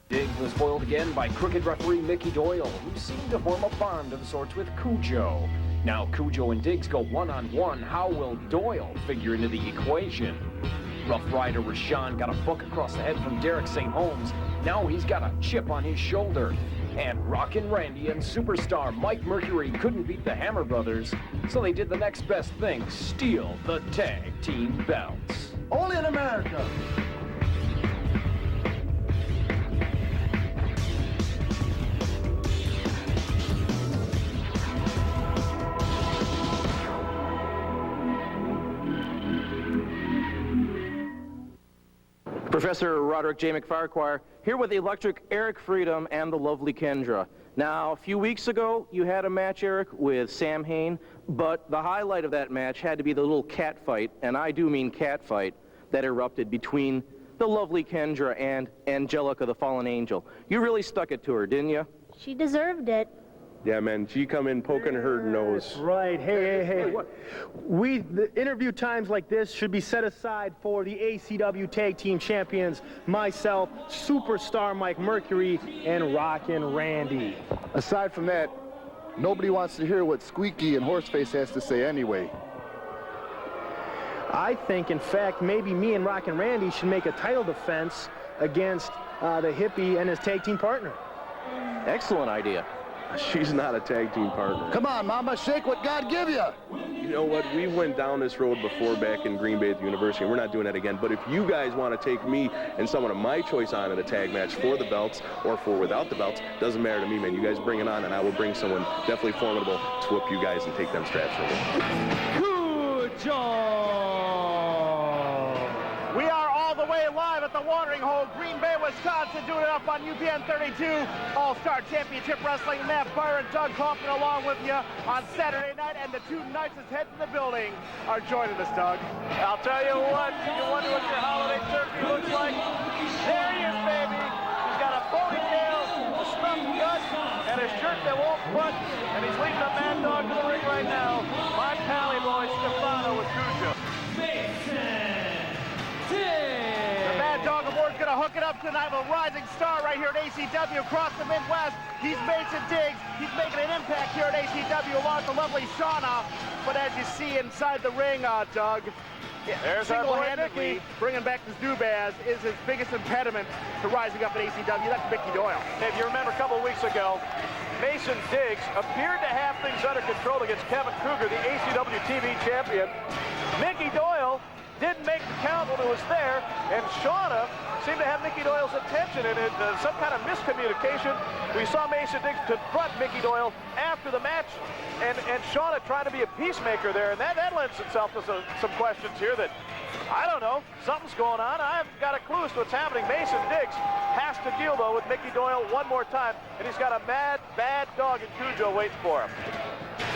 Diggs was foiled again by crooked referee Mickey Doyle, who seemed to form a bond of sorts with Kujo. Now Kujo and Diggs go one-on-one. How will Doyle figure into the equation? Rough Rider Rashawn got a book across the head from Derek St. Holmes. Now he's got a chip on his shoulder. And Rockin' Randy and superstar Mike Mercury couldn't beat the Hammer Brothers, so they did the next best thing, steal the tag team belts. Only in America. Professor Roderick J. McFarquhar here with the electric Eric Freedom and the lovely Kendra. Now, a few weeks ago, you had a match, Eric, with Sam Hain, but the highlight of that match had to be the little cat fight, and I do mean cat fight, that erupted between the lovely Kendra and Angelica, the fallen angel. You really stuck it to her, didn't you? She deserved it. Yeah, man, she come in poking her nose. Right. Hey. The interview times like this should be set aside for the ACW Tag Team Champions, myself, superstar Mike Mercury, and Rockin' Randy. Aside from that, nobody wants to hear what Squeaky and Horseface has to say anyway. I think, in fact, maybe me and Rockin' Randy should make a title defense against the hippie and his tag team partner. Excellent idea. She's not a tag team partner. Come on, Mama, shake what God give you. You know what? We went down this road before back in Green Bay at the University, and we're not doing that again. But if you guys want to take me and someone of my choice on in a tag match for the belts or for without the belts, doesn't matter to me, man. You guys bring it on, and I will bring someone definitely formidable to whoop you guys and take them straps from you. Kujo! We are all the way live at the watering hole, Green Bay, Wisconsin, doing it up on UPN 32, All-Star Championship Wrestling. Matt Byron, Doug Kaufman along with you on Saturday night, and the two nicest heads in the building are joining us, Doug. I'll tell you what, you wonder what your holiday turkey looks like? There he is, baby. He's got a ponytail, a stuffed gut, and a shirt that won't button, and he's leading the Mad Dog to the ring right now. My pally boy, Stefano with Kujo. The Mad Dog Award's going to hook it up tonight with a rising star right here at ACW across the Midwest. He's Mason Diggs. He's making an impact here at ACW along with the lovely Shauna. But as you see inside the ring, Doug, single-handedly bringing back this Dubaz is his biggest impediment to rising up at ACW. That's Mickey Doyle. If you remember a couple of weeks ago, Mason Diggs appeared to have things under control against Kevin Kruger, the ACW TV champion. Mickey Doyle didn't make the count when it was there, and Shauna seemed to have Mickey Doyle's attention, and some kind of miscommunication. We saw Mason Diggs confront Mickey Doyle after the match, and Shauna trying to be a peacemaker there, and that lends itself to some questions here that, I don't know, something's going on. I haven't got a clue as to what's happening. Mason Diggs has to deal, though, with Mickey Doyle one more time, and he's got a bad dog in Kujo waiting for him.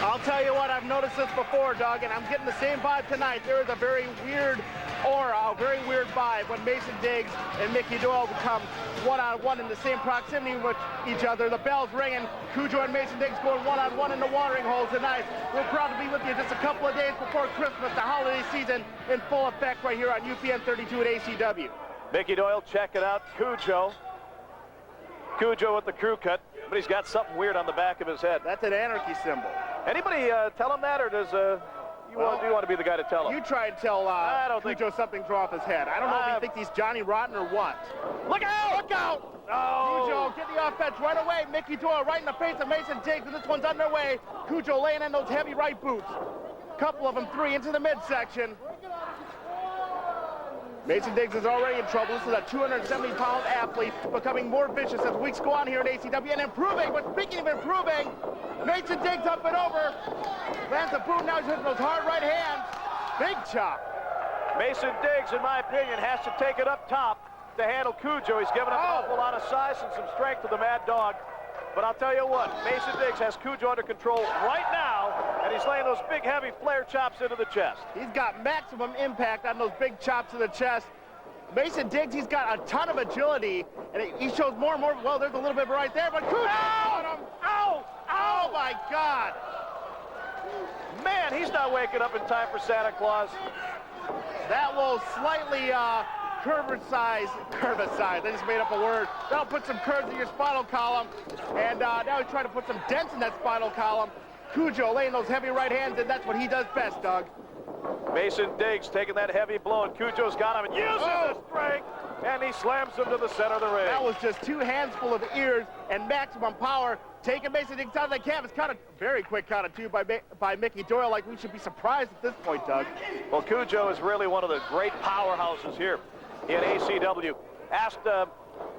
I'll tell you what, I've noticed this before, Doug, and I'm getting the same vibe tonight. There is a very weird aura, a very weird vibe when Mason Diggs and Mickey Doyle become one-on-one in the same proximity with each other. The bell's ringing. Kujo and Mason Diggs going one-on-one in the watering hole tonight. We're proud to be with you just a couple of days before Christmas, the holiday season in full effect right here on UPN 32 at ACW. Mickey Doyle checking out Kujo. Kujo with the crew cut, but he's got something weird on the back of his head. That's an anarchy symbol. Anybody tell him that, or does do you want to be the guy to tell him? You try and tell Kujo something's wrong with his head. I don't know if he thinks he's Johnny Rotten or what. Look out! Look out! Oh. Kujo, get the offense right away. Mickey Doyle right in the face of Mason Diggs, and this one's underway. Kujo laying in those heavy right boots. Couple of them, three into the midsection. Mason Diggs is already in trouble. This is a 270-pound athlete, becoming more vicious as weeks go on here at ACW and improving. But speaking of improving, Mason Diggs up and over. Lands a boot, now he's hitting those hard right hands. Big chop. Mason Diggs, in my opinion, has to take it up top to handle Kujo. He's given up an awful lot of size and some strength to the Mad Dog. But I'll tell you what, Mason Diggs has Kujo under control right now, and he's laying those big, heavy flare chops into the chest. He's got maximum impact on those big chops to the chest. Mason Diggs, he's got a ton of agility, and he shows more and more. Well, there's a little bit right there, but Kujo got him. Ow! Oh, my God. Man, he's not waking up in time for Santa Claus. That will slightly curvicide, I just made up a word. That'll put some curves in your spinal column. And now he's trying to put some dents in that spinal column. Kujo laying those heavy right hands, and that's what he does best, Doug. Mason Diggs taking that heavy blow, and Kujo's got him and using the strength, and he slams him to the center of the ring. That was just 2 hands full of ears and maximum power. Taking Mason Diggs out of that canvas. Kind of very quick count of 2 by Mickey Doyle. Like, we should be surprised at this point, Doug. Well, Kujo is really one of the great powerhouses here in ACW. Asked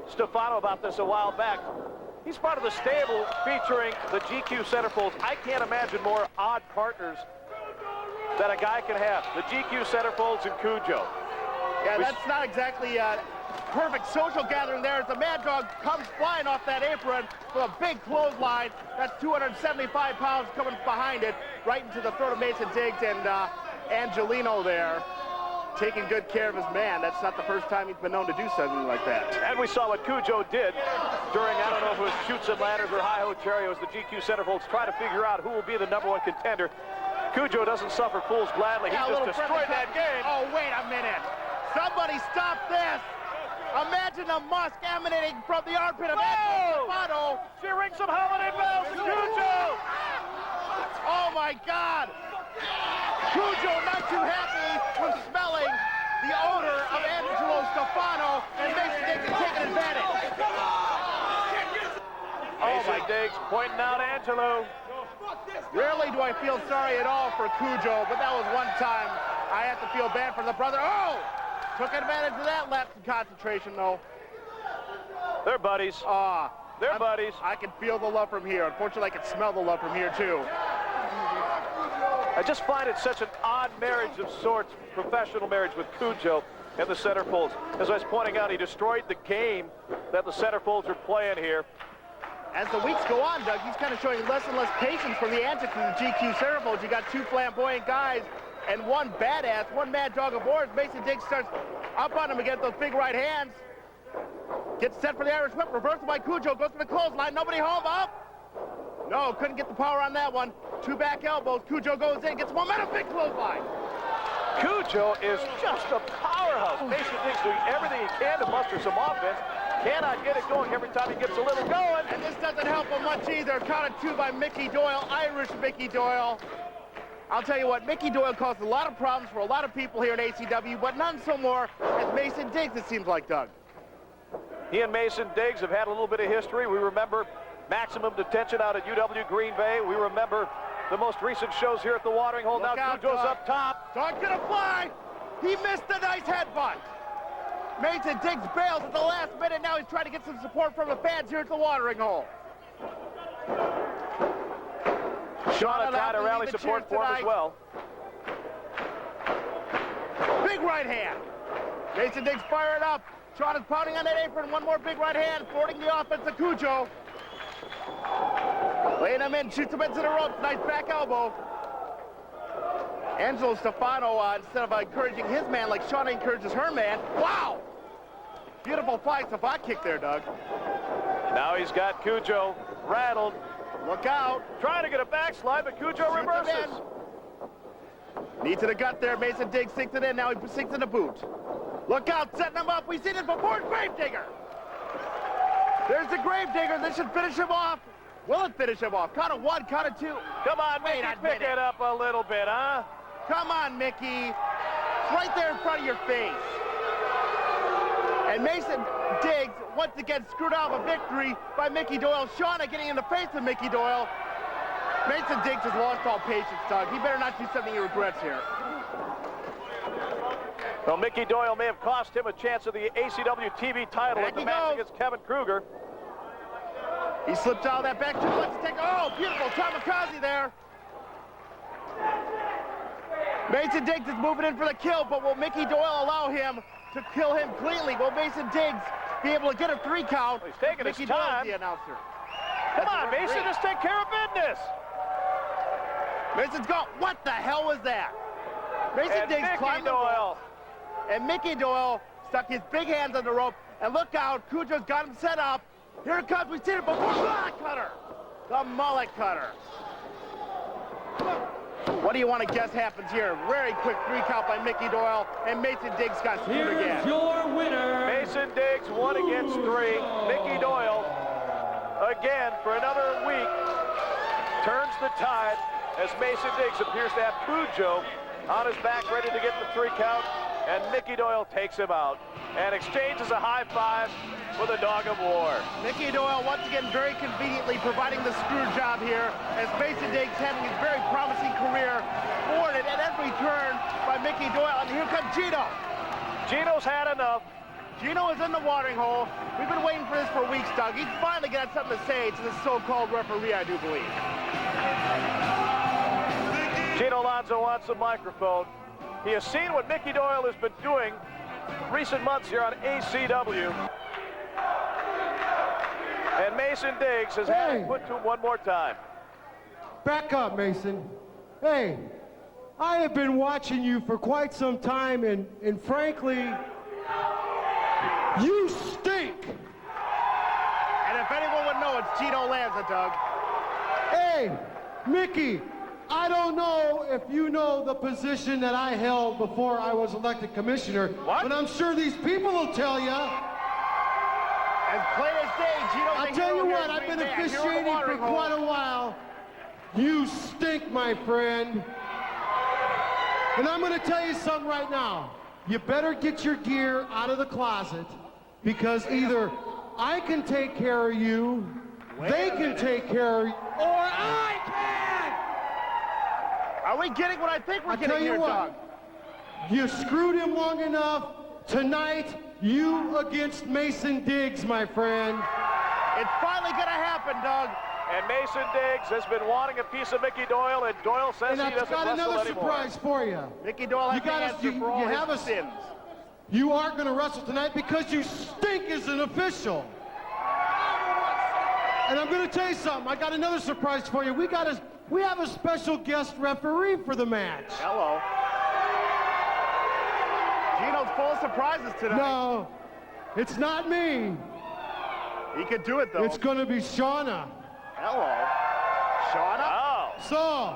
Stefano about this a while back. He's part of the stable featuring the GQ centerfolds. I can't imagine more odd partners that a guy can have. The GQ centerfolds and Kujo. Yeah, that's not exactly a perfect social gathering there as the Mad Dog comes flying off that apron with a big clothesline. That's 275 pounds coming behind it, right into the throat of Mason Diggs, and Angelino there taking good care of his man. That's not the first time he's been known to do something like that. And we saw what Kujo did during, I don't know if it was Chutes and Ladders or Hi-Ho Cherry, as the GQ centerfolds try to figure out who will be the #1 contender. Kujo doesn't suffer fools gladly. He just destroyed that game. Oh, wait a minute. Somebody stop this. Imagine a musk emanating from the armpit of Stefano. She rings some holiday bells to Kujo. Oh, my God. Kujo not too happy with smelling the odor of Angelo Stefano, and Mason Diggs is taking advantage. Mason Diggs pointing out Angelo. Rarely do I feel sorry at all for Kujo, but that was one time I have to feel bad for the brother. Oh! Took advantage of that lapse in concentration, though. They're buddies. They're buddies. I can feel the love from here. Unfortunately, I can smell the love from here, too. I just find it such an odd marriage of sorts, professional marriage with Kujo and the centerfolds. As I was pointing out, he destroyed the game that the centerfolds are playing here. As the weeks go on, Doug, he's kind of showing less and less patience for the antics of the GQ centerfolds. You got 2 flamboyant guys and 1 badass, 1 Mad Dog aboard. Mason Diggs starts up on him again, those big right hands. Gets set for the Irish whip, reversal by Kujo, goes to the clothesline, nobody home, up. No, couldn't get the power on that one. 2 back elbows, Kujo goes in, gets momentum, big clothesline. Kujo is just a powerhouse. Mason Diggs doing everything he can to muster some offense. Cannot get it going every time he gets a little going. And this doesn't help him much either. Count of 2 by Mickey Doyle, Irish Mickey Doyle. I'll tell you what, Mickey Doyle caused a lot of problems for a lot of people here in ACW, but none so more as Mason Diggs, it seems like, Doug. He and Mason Diggs have had a little bit of history. We remember maximum detention out at UW Green Bay. We remember the most recent shows here at the watering hole. Look now out, Kujo's Doug. up top. Dog's gonna fly. He missed a nice headbutt. Mason Diggs bails at the last minute. Now he's trying to get some support from the fans here at the watering hole. Shauna trying to rally support for him as well. Big right hand. Mason Diggs firing up. Shawn is pounding on that apron. 1 more big right hand, thwarting the offense of Kujo. Laying him in, shoots him into the ropes. Nice back elbow. Angelo Stefano, instead of encouraging his man like Shauna encourages her man. Wow! Beautiful flying savate kick there, Doug. Now he's got Kujo rattled. Look out. Trying to get a backslide, but Kujo reverses. Knee to the gut there. Mason Diggs sinks it in. Now he sinks in the boot. Look out, setting him up. We've seen it before. Gravedigger. There's the Gravedigger. This should finish him off. Will it finish him off? Count of 1, count of 2. Come on, Mickey, pick it up a little bit, huh? Come on, Mickey. It's right there in front of your face. And Mason Diggs, once again, screwed out of a victory by Mickey Doyle. Shauna getting in the face of Mickey Doyle. Mason Diggs has lost all patience, Doug. He better not do something he regrets here. Well, Mickey Doyle may have cost him a chance of the ACW TV title in the match against Kevin Kruger. He slipped out of that back suplex to take. Oh, beautiful kamikaze there. Mason Diggs is moving in for the kill, but will Mickey Doyle allow him to kill him cleanly? Will Mason Diggs be able to get a 3 count? Well, he's taking Mickey his time. Doyle is the announcer. Come on, Mason, just take care of business. Mason's gone. What the hell was that? Mason Diggs climbed the rope, and Mickey Doyle stuck his big hands on the rope. And look out, Kujo's got him set up. Here it comes. We've seen it before. Mullet cutter. The mullet cutter. What do you want to guess happens here? Very quick 3 count by Mickey Doyle, and Mason Diggs got screwed again. Here's your winner. Mason Diggs 1 against 3. Mickey Doyle, again, for another week, turns the tide as Mason Diggs appears to have Kujo on his back, ready to get the 3 count, and Mickey Doyle takes him out and exchanges a high five with a dog of war. Mickey Doyle once again very conveniently providing the screw job here as Mason Diggs having his very promising career thwarted at every turn by Mickey Doyle. And here comes Gino. Gino's had enough. Gino is in the watering hole. We've been waiting for this for weeks, Doug. He's finally got something to say to this so-called referee, I do believe. Gino Alonso wants the microphone. He has seen what Mickey Doyle has been doing recent months here on ACW. And Mason Diggs has had it put to him one more time. Back up, Mason. Hey, I have been watching you for quite some time, and frankly, you stink. And if anyone would know, it's Gino Lanza, Doug. Hey, Mickey, I don't know if you know the position that I held before I was elected commissioner, but I'm sure these people will tell you. As plain as day, Gino's I'll tell you what, I've been officiating for quite a while. You stink, my friend. And I'm going to tell you something right now. You better get your gear out of the closet, because either I can take care of you, they can take care of you, or I can! Are we getting what I think we're getting here, Doug? You screwed him long enough. Tonight, you against Mason Diggs, my friend. It's finally going to happen, Doug. And Mason Diggs has been wanting a piece of Mickey Doyle, and Doyle says he doesn't wrestle anymore. And I've got another surprise for you. Mickey Doyle has to answer for all his sins. You are going to wrestle tonight because you stink as an official. And I'm going to tell you something. I got another surprise for you. We have a special guest referee for the match. Hello. Gino's full of surprises tonight. No, it's not me. He could do it, though. It's going to be Shauna. Hello. Shauna? Oh. So,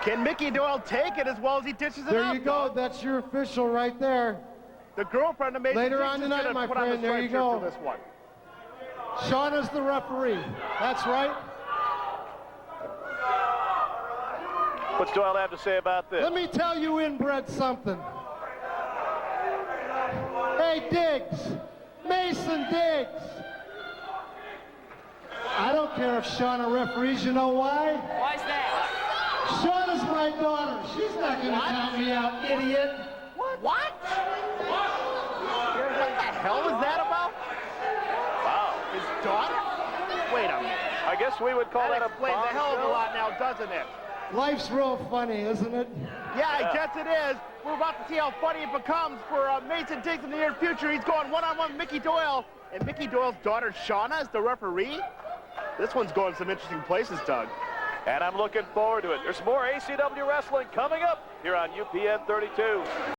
can Mickey Doyle take it as well as he dishes it there out? you go. That's your official right there. The girlfriend of Mason Later Diggs on is tonight, gonna my put on friend, the there you sweatshirt go. for this one. Shauna's the referee. That's right. What's Doyle have to say about this? Let me tell you, inbred, something. Hey, Diggs. Mason Diggs. I don't care if Shauna referees. You know why? Why's that? Shauna's my daughter. She's not going to count me out, idiot. What? What the hell was that about? Wow. His daughter? Wait a minute. I guess we would call that a explains a hell of a lot now, doesn't it? Life's real funny, isn't it? Yeah, I guess it is. We're about to see how funny it becomes for Mason Diggs in the near future. He's going one-on-one with Mickey Doyle. And Mickey Doyle's daughter, Shauna, is the referee? This one's going some interesting places, Doug. And I'm looking forward to it. There's more ACW wrestling coming up here on UPN 32.